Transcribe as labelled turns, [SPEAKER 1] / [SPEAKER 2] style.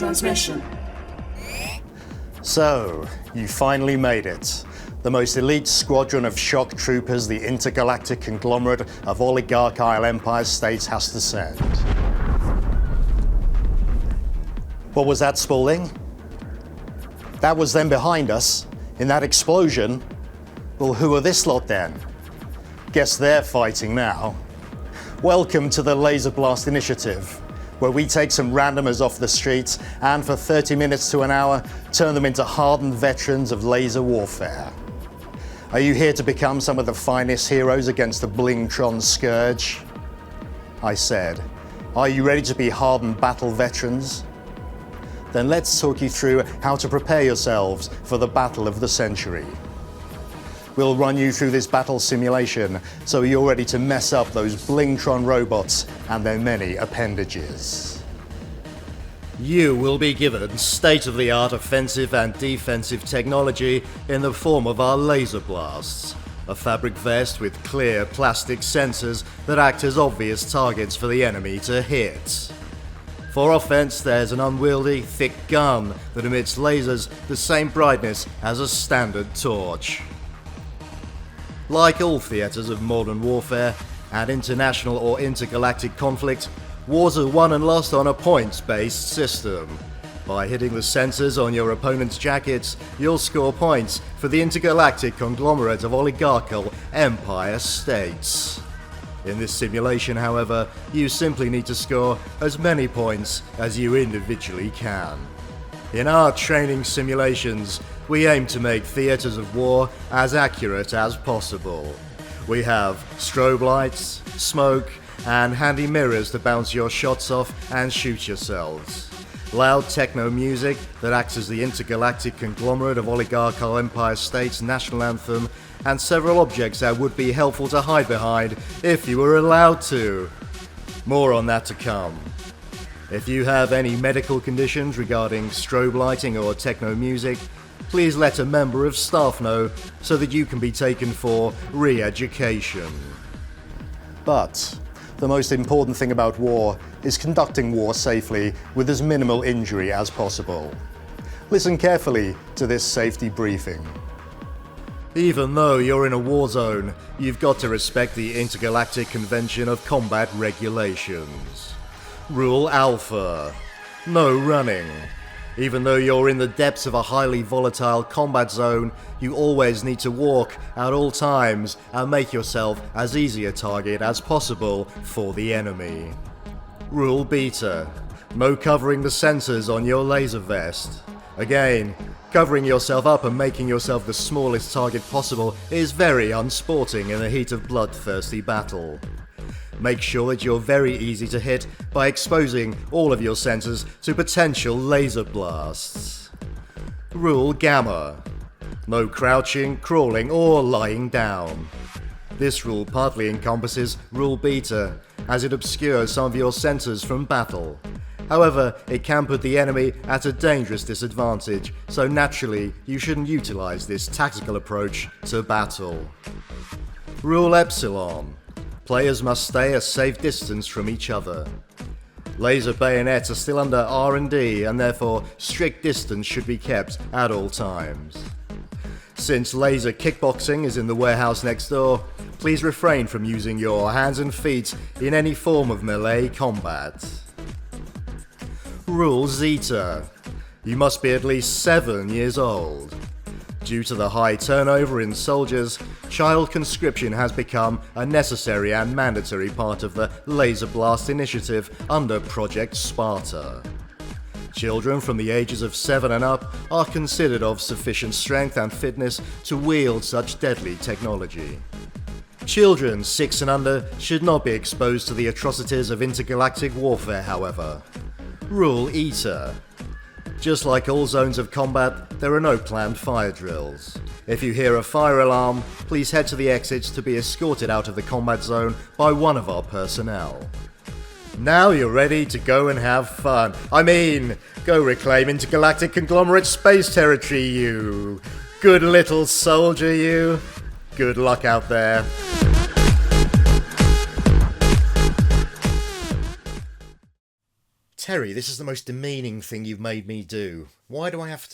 [SPEAKER 1] transmission.
[SPEAKER 2] So, you finally made it. The most elite squadron of shock troopers the intergalactic conglomerate of oligarchical empire states has to send. What was that, Spaulding? That was them behind us, in that explosion. Well, who are this lot then? Guess they're fighting now. Welcome to the Laser Blast Initiative, where we take some randomers off the streets and for 30 minutes to an hour, turn them into hardened veterans of laser warfare. Are you here to become some of the finest heroes against the Blingtron scourge? I said, are you ready to be hardened battle veterans? Then let's talk you through how to prepare yourselves for the battle of the century. We'll run you through this battle simulation so you're ready to mess up those Blingtron robots and their many appendages. You will be given state-of-the-art offensive and defensive technology in the form of our laser blasts, a fabric vest with clear plastic sensors that act as obvious targets for the enemy to hit. For offense, there's an unwieldy, thick gun that emits lasers the same brightness as a standard torch. Like all theatres of modern warfare and international or intergalactic conflict, wars are won and lost on a points-based system. By hitting the sensors on your opponent's jackets, you'll score points for the intergalactic conglomerate of oligarchical empire states. In this simulation, however, you simply need to score as many points as you individually can. In our training simulations, we aim to make theatres of war as accurate as possible. We have strobe lights, smoke, and handy mirrors to bounce your shots off and shoot yourselves. Loud techno music that acts as the intergalactic conglomerate of oligarchical empire states' national anthem, and several objects that would be helpful to hide behind if you were allowed to. More on that to come. If you have any medical conditions regarding strobe lighting or techno music, please let a member of staff know so that you can be taken for re-education. But the most important thing about war is conducting war safely with as minimal injury as possible. Listen carefully to this safety briefing. Even though you're in a war zone, you've got to respect the Intergalactic Convention of Combat Regulations. Rule Alpha: no running. Even though you're in the depths of a highly volatile combat zone, you always need to walk at all times and make yourself as easy a target as possible for the enemy. Rule Beta: no covering the sensors on your laser vest. Again, covering yourself up and making yourself the smallest target possible is very unsporting in the heat of bloodthirsty battle. Make sure that you're very easy to hit by exposing all of your sensors to potential laser blasts. Rule Gamma: no crouching, crawling, or lying down. This rule partly encompasses Rule Beta, as it obscures some of your sensors from battle. However, it can put the enemy at a dangerous disadvantage, so naturally you shouldn't utilize this tactical approach to battle. Rule Epsilon: players must stay a safe distance from each other. Laser bayonets are still under R&D, and therefore strict distance should be kept at all times. Since laser kickboxing is in the warehouse next door, please refrain from using your hands and feet in any form of melee combat. Rule Zeta: you must be at least 7 years old. Due to the high turnover in soldiers, child conscription has become a necessary and mandatory part of the Laser Blast Initiative under Project Sparta. Children from the ages of 7 and up are considered of sufficient strength and fitness to wield such deadly technology. Children 6 and under should not be exposed to the atrocities of intergalactic warfare, however. Rule Eta: just like all zones of combat, there are no planned fire drills. If you hear a fire alarm, please head to the exits to be escorted out of the combat zone by one of our personnel. Now you're ready to go and have fun. Go reclaim intergalactic conglomerate space territory, you good little soldier, you. Good luck out there. Terry, this is the most demeaning thing you've made me do. Why do I have to